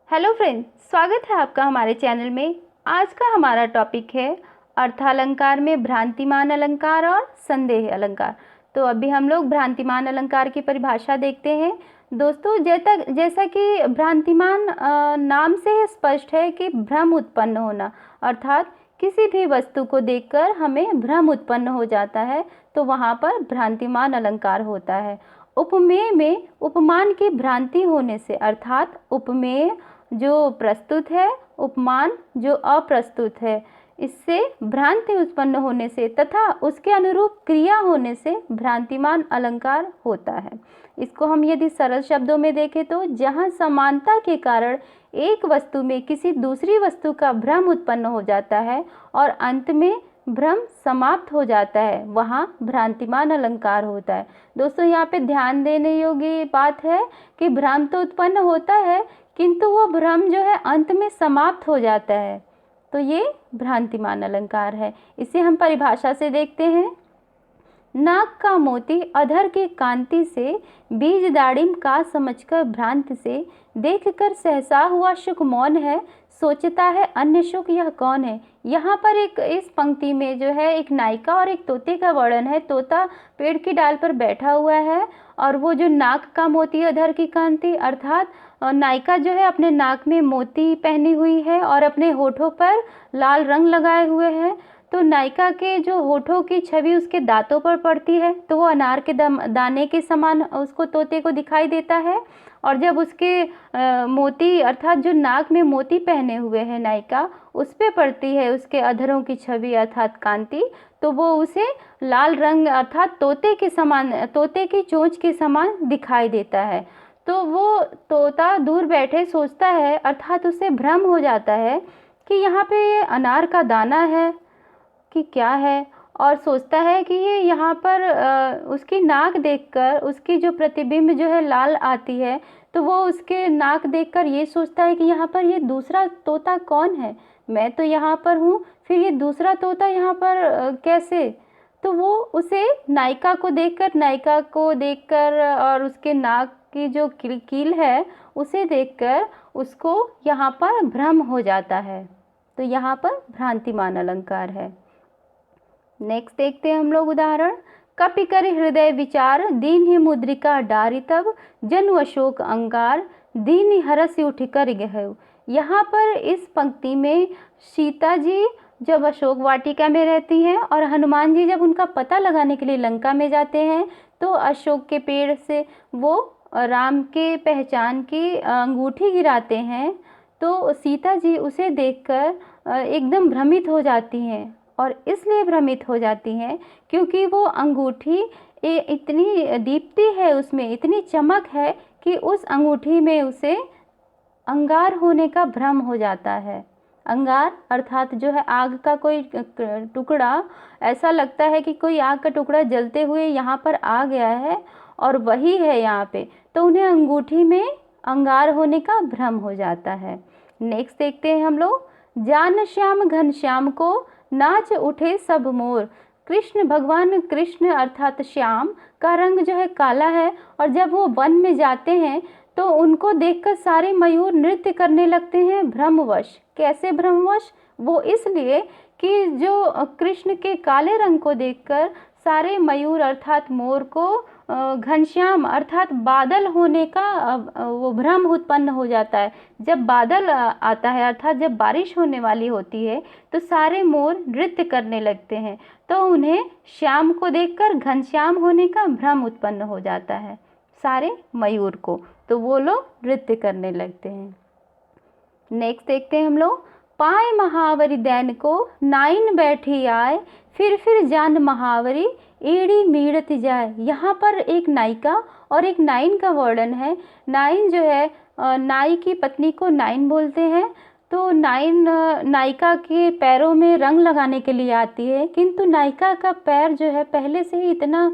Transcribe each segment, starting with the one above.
Hello friends, स्वागत है आपका हमारे चैनल में। आज का हमारा टॉपिक है अर्थालंकार में भ्रांतिमान अलंकार और संदेह अलंकार। तो अभी हम लोग भ्रांतिमान अलंकार की परिभाषा देखते हैं। दोस्तों, जैसा कि भ्रांतिमान नाम से ही स्पष्ट है कि भ्रम उत्पन्न होना, अर्थात किसी भी वस्तु को देखकर हमें भ्रम उत्पन्न हो जाता है, तो वहाँ पर भ्रांतिमान अलंकार होता है। उपमेय में उपमान की भ्रांति होने से, अर्थात उपमेय जो प्रस्तुत है, उपमान जो अप्रस्तुत है, इससे भ्रांति उत्पन्न होने से तथा उसके अनुरूप क्रिया होने से भ्रांतिमान अलंकार होता है। इसको हम यदि सरल शब्दों में देखें तो जहाँ समानता के कारण एक वस्तु में किसी दूसरी वस्तु का भ्रम उत्पन्न हो जाता है और अंत में भ्रम समाप्त हो जाता है, वहाँ भ्रांतिमान अलंकार होता है। दोस्तों, यहाँ पे ध्यान देने योग्य बात है कि भ्रम तो उत्पन्न होता है, किंतु वो भ्रम जो है अंत में समाप्त हो जाता है, तो ये भ्रांतिमान अलंकार है। इसे हम परिभाषा से देखते हैं। नाक का मोती अधर की कांति से, बीज दाड़िम का समझकर भ्रांत से, देखकर सहसा हुआ शुक मौन है, सोचता है अन्य शुक यह कौन है। यहाँ पर इस पंक्ति में जो है एक नायिका और एक तोते का वर्णन है। तोता पेड़ की डाल पर बैठा हुआ है और वो जो नाक का मोती अधर की कांति, अर्थात नायिका जो है अपने नाक में मोती पहनी हुई है और अपने होठों पर लाल रंग लगाए हुए है। तो नायिका के जो होठों की छवि उसके दांतों पर पड़ती है, तो वो अनार के दाने के समान उसको तोते को दिखाई देता है। और जब उसके मोती, अर्थात जो नाक में मोती पहने हुए है नायिका, उस पे पड़ती है उसके अधरों की छवि अर्थात कांति, तो वो उसे लाल रंग अर्थात तोते के समान, तोते की चोंच के समान दिखाई देता है। तो वो तोता दूर बैठे सोचता है, अर्थात उसे भ्रम हो जाता है कि यहाँ पे ये अनार का दाना है कि क्या है, और सोचता है कि ये यहाँ पर उसकी नाक देखकर, उसकी जो प्रतिबिंब जो है लाल आती है, तो वो उसके नाक देखकर ये सोचता है कि यहाँ पर ये दूसरा तोता कौन है, मैं तो यहाँ पर हूँ, फिर ये दूसरा तोता यहाँ पर कैसे। तो वो उसे नायिका को देखकर और उसके नाक की जो कील है उसे देखकर उसको यहाँ पर भ्रम हो जाता है, तो यहाँ पर भ्रांतिमान अलंकार है। नेक्स्ट देखते हैं हम लोग उदाहरण। कपि कर हृदय विचार, दीन ही मुद्रिका डारी तब, जनु अशोक अंगार, दीन ही हरस उठ कर गहु। यहाँ पर इस पंक्ति में सीता जी जब अशोक वाटिका में रहती हैं और हनुमान जी जब उनका पता लगाने के लिए लंका में जाते हैं, तो अशोक के पेड़ से वो राम के पहचान की अंगूठी गिराते हैं, तो सीता जी उसे देखकर एकदम भ्रमित हो जाती हैं। और इसलिए भ्रमित हो जाती हैं क्योंकि वो अंगूठी इतनी दीप्ति है, उसमें इतनी चमक है कि उस अंगूठी में उसे अंगार होने का भ्रम हो जाता है। अंगार अर्थात जो है आग का कोई टुकड़ा, ऐसा लगता है कि कोई आग का टुकड़ा जलते हुए यहाँ पर आ गया है और वही है यहाँ पे, तो उन्हें अंगूठी में अंगार होने का भ्रम हो जाता है। नेक्स्ट देखते हैं हम लोग। जान श्याम घनश्याम को, नाच उठे सब मोर। कृष्ण, भगवान कृष्ण अर्थात श्याम का रंग जो है काला है, और जब वो वन में जाते हैं तो उनको देखकर सारे मयूर नृत्य करने लगते हैं भ्रमवश। कैसे भ्रमवश? वो इसलिए कि जो कृष्ण के काले रंग को देखकर सारे मयूर अर्थात मोर को घनश्याम अर्थात बादल होने का वो भ्रम उत्पन्न हो जाता है। जब बादल आता है अर्थात जब बारिश होने वाली होती है, तो सारे मोर नृत्य करने लगते हैं, तो उन्हें श्याम को देखकर घनश्याम होने का भ्रम उत्पन्न हो जाता है सारे मयूर को, तो वो लोग नृत्य करने लगते हैं। नेक्स्ट देखते हैं हम लोग। पाए महावरी दैन को, नाइन बैठी आए, फिर जान महावरी, एड़ी मीड़त जाए। यहाँ पर एक नायिका और एक नाइन का वर्णन है। नाइन जो है, नाई की पत्नी को नाइन बोलते हैं। तो नाइन नायिका के पैरों में रंग लगाने के लिए आती है, किंतु नायिका का पैर जो है पहले से ही इतना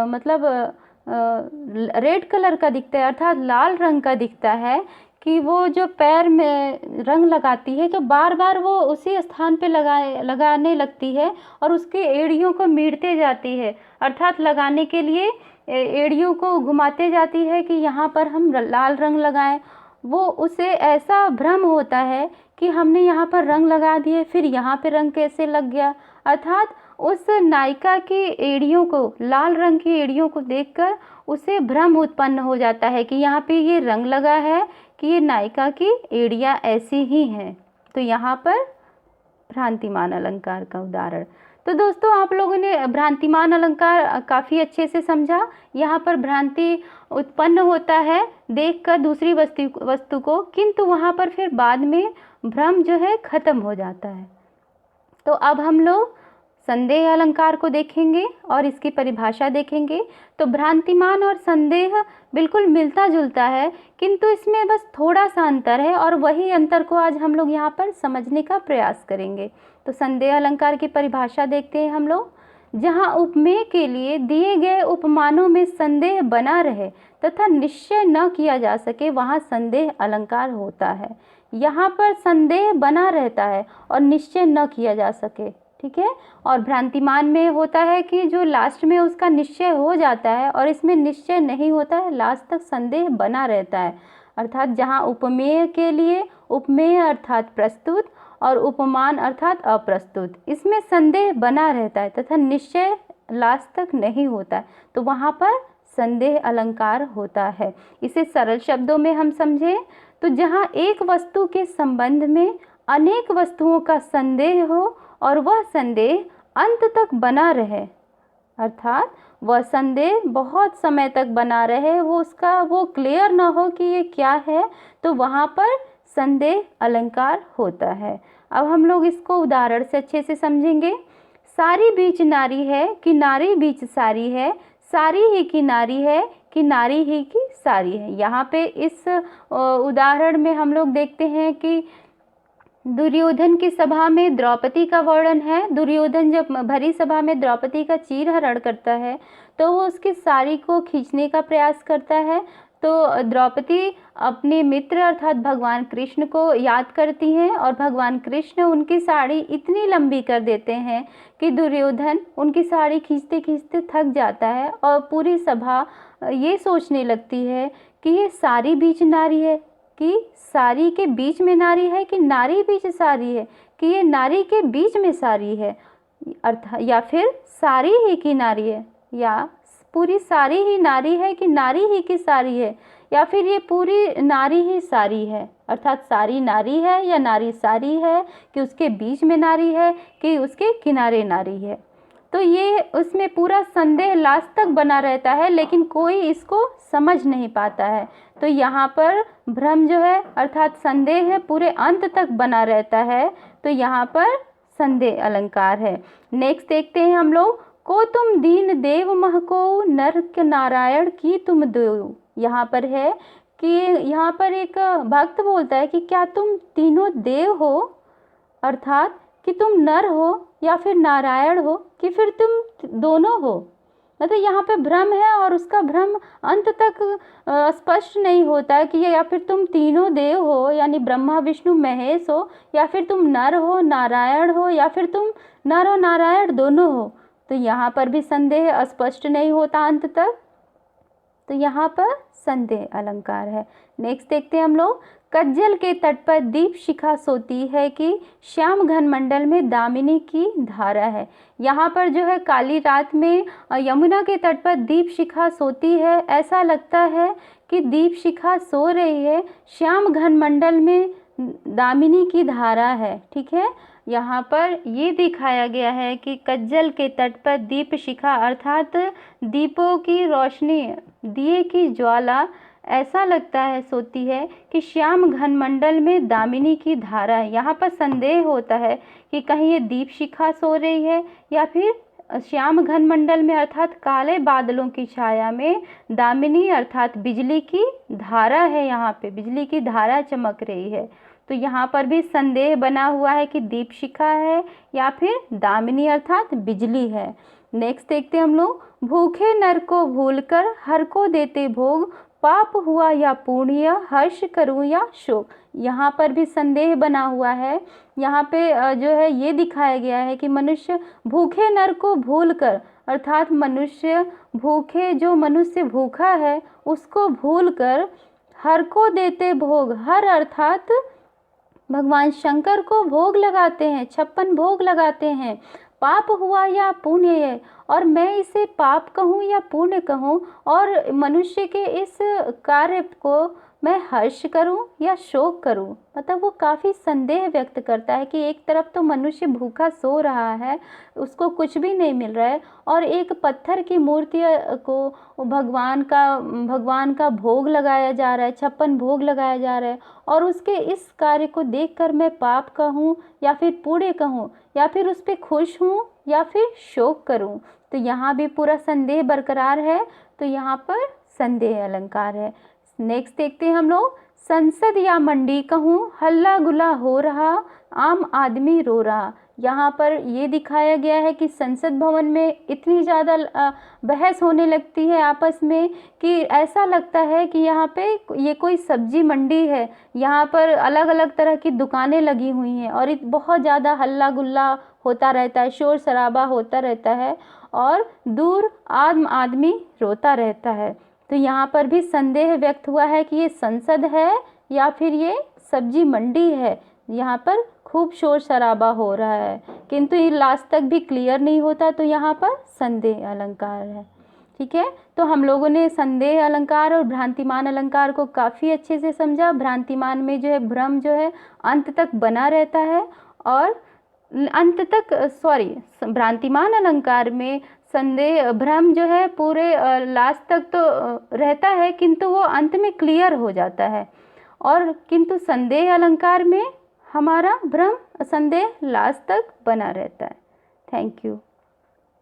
मतलब रेड कलर का दिखता है, अर्थात लाल रंग का दिखता है, कि वो जो पैर में रंग लगाती है तो बार बार वो उसी स्थान पे लगाने लगती है और उसके एड़ियों को मीड़ते जाती है, अर्थात लगाने के लिए एड़ियों को घुमाते जाती है कि यहाँ पर हम लाल रंग लगाएं। वो उसे ऐसा भ्रम होता है कि हमने यहाँ पर रंग लगा दिए, फिर यहाँ पे रंग कैसे लग गया। अर्थात उस नायिका की एड़ियों को, लाल रंग की एड़ियों को देखकर उसे भ्रम उत्पन्न हो जाता है कि यहाँ पे ये रंग लगा है कि ये नायिका की एड़ियाँ ऐसी ही हैं। तो यहाँ पर भ्रांतिमान अलंकार का उदाहरण। तो दोस्तों, आप लोगों ने भ्रांतिमान अलंकार काफ़ी अच्छे से समझा। यहाँ पर भ्रांति उत्पन्न होता है देखकर दूसरी वस्तु को, किंतु वहाँ पर फिर बाद में भ्रम जो है खत्म हो जाता है। तो अब हम लोग संदेह अलंकार को देखेंगे और इसकी परिभाषा देखेंगे। तो भ्रांतिमान और संदेह बिल्कुल मिलता जुलता है, किंतु इसमें बस थोड़ा सा अंतर है और वही अंतर को आज हम लोग यहाँ पर समझने का प्रयास करेंगे। तो संदेह अलंकार की परिभाषा देखते हैं हम लोग। जहाँ उपमेय के लिए दिए गए उपमानों में संदेह बना रहे तथा निश्चय न किया जा सके, वहाँ संदेह अलंकार होता है। यहाँ पर संदेह बना रहता है और निश्चय न किया जा सके, ठीक है। और भ्रांतिमान में होता है कि जो लास्ट में उसका निश्चय हो जाता है और इसमें निश्चय नहीं होता है, लास्ट तक संदेह बना रहता है। अर्थात जहाँ उपमेय के लिए उपमेय अर्थात प्रस्तुत और उपमान अर्थात अप्रस्तुत, इसमें संदेह बना रहता है तथा निश्चय लास्ट तक नहीं होता है, तो वहाँ पर संदेह अलंकार होता है। इसे सरल शब्दों में हम समझें तो जहाँ एक वस्तु के संबंध में अनेक वस्तुओं का संदेह हो और वह संदेह अंत तक बना रहे, अर्थात वह संदेह बहुत समय तक बना रहे, वो क्लियर ना हो कि ये क्या है, तो वहाँ पर संदेह अलंकार होता है। अब हम लोग इसको उदाहरण से अच्छे से समझेंगे। सारी बीच नारी है कि नारी बीच सारी है, सारी ही की नारी है कि नारी ही की सारी है। यहाँ पे इस उदाहरण में हम लोग देखते हैं कि दुर्योधन की सभा में द्रौपदी का वर्णन है। दुर्योधन जब भरी सभा में द्रौपदी का चीरहरण करता है तो वो उसकी साड़ी को खींचने का प्रयास करता है, तो द्रौपदी अपने मित्र अर्थात भगवान कृष्ण को याद करती हैं और भगवान कृष्ण उनकी साड़ी इतनी लंबी कर देते हैं कि दुर्योधन उनकी साड़ी खींचते खींचते थक जाता है और पूरी सभा ये सोचने लगती है कि ये सारी बीच नारी है, कि सारी के बीच में नारी है कि नारी बीच सारी है, कि ये नारी के बीच में सारी है, अर्थात या फिर सारी ही की नारी है, या पूरी सारी ही नारी है कि नारी ही की सारी है, या फिर ये पूरी नारी ही सारी है, अर्थात सारी नारी है या नारी सारी है, कि उसके बीच में नारी है कि उसके किनारे नारी है। तो ये उसमें पूरा संदेह लास्ट तक बना रहता है, लेकिन कोई इसको समझ नहीं पाता है। तो यहाँ पर भ्रम जो है अर्थात संदेह है पूरे अंत तक बना रहता है, तो यहाँ पर संदेह अलंकार है। नेक्स्ट देखते हैं हम लोग। को तुम दीन देव मह को नरक नारायण की तुम देव। यहाँ पर है कि यहाँ पर एक भक्त बोलता है कि क्या तुम तीनों देव हो, अर्थात कि तुम नर हो या फिर नारायण हो कि फिर तुम दोनों हो। मतलब यहाँ पे भ्रम है और उसका भ्रम अंत तक स्पष्ट नहीं होता है कि या फिर तुम तीनों देव हो यानी ब्रह्मा विष्णु महेश हो, या फिर तुम नर हो नारायण हो, या फिर तुम नर और नारायण दोनों हो। तो यहाँ पर भी संदेह स्पष्ट नहीं होता अंत तक, तो यहाँ पर संदेह अलंकार है। नेक्स्ट देखते हैं हम लोग। कज्जल के तट पर दीप शिखा सोती है कि श्याम घन मंडल में दामिनी की धारा है। यहाँ पर जो है काली रात में यमुना के तट पर दीप शिखा सोती है, ऐसा लगता है कि दीप शिखा सो रही है, श्याम घन मंडल में दामिनी की धारा है, ठीक है। यहाँ पर ये दिखाया गया है कि कज्जल के तट पर दीप शिखा अर्थात दीपों की रोशनी, दिए की ज्वाला ऐसा लगता है सोती है कि श्याम घन मंडल में दामिनी की धारा है। यहाँ पर संदेह होता है कि कहीं ये दीप शिखा सो रही है या फिर श्याम घन मंडल में अर्थात काले बादलों की छाया में दामिनी अर्थात बिजली की धारा है, यहाँ पे बिजली की धारा चमक रही है। तो यहाँ पर भी संदेह बना हुआ है कि दीप शिखा है या फिर दामिनी अर्थात बिजली है। नेक्स्ट देखते हैं हम लोग। भूखे नर को भूलकर हर को देते भोग, पाप हुआ या पुण्य हर्ष करूँ या शोक। यहाँ पर भी संदेह बना हुआ है। यहाँ पे जो है ये दिखाया गया है कि मनुष्य भूखे नर को भूलकर अर्थात मनुष्य भूखे, जो मनुष्य भूखा है उसको भूलकर हर को देते भोग, हर अर्थात भगवान शंकर को भोग लगाते हैं, 56 भोग लगाते हैं। पाप हुआ या पुण्य है, और मैं इसे पाप कहूँ या पुण्य कहूँ, और मनुष्य के इस कार्य को मैं हर्ष करूं या शोक करूं। मतलब वो काफ़ी संदेह व्यक्त करता है कि एक तरफ तो मनुष्य भूखा सो रहा है, उसको कुछ भी नहीं मिल रहा है, और एक पत्थर की मूर्ति को भगवान का भोग लगाया जा रहा है, 56 भोग लगाया जा रहा है, और उसके इस कार्य को देखकर मैं पाप कहूँ या फिर पुण्य कहूँ, या फिर उस पर खुश हूँ या फिर शोक करूँ। तो यहाँ भी पूरा संदेह बरकरार है, तो यहाँ पर संदेह अलंकार है। नेक्स्ट देखते हैं हम लोग, संसद या मंडी कहूँ, हल्ला गुल्ला हो रहा, आम आदमी रो रहा। यहाँ पर ये दिखाया गया है कि संसद भवन में इतनी ज़्यादा बहस होने लगती है आपस में कि ऐसा लगता है कि यहाँ पे ये कोई सब्जी मंडी है। यहाँ पर अलग अलग तरह की दुकानें लगी हुई हैं, और बहुत ज़्यादा हल्ला गुल्ला होता रहता है, शोर शराबा होता रहता है, और दूर आम आदमी रोता रहता है। तो यहाँ पर भी संदेह व्यक्त हुआ है कि ये संसद है या फिर ये सब्जी मंडी है। यहाँ पर खूब शोर शराबा हो रहा है, किंतु ये लास्ट तक भी क्लियर नहीं होता, तो यहाँ पर संदेह अलंकार है। ठीक है, तो हम लोगों ने संदेह अलंकार और भ्रांतिमान अलंकार को काफ़ी अच्छे से समझा। भ्रांतिमान में जो है भ्रम जो है अंत तक बना रहता है, और भ्रांतिमान अलंकार में संदेह भ्रम जो है पूरे लास्ट तक तो रहता है, किंतु वो अंत में क्लियर हो जाता है, और किंतु संदेह अलंकार में हमारा भ्रम संदेह लास्ट तक बना रहता है। Thank you.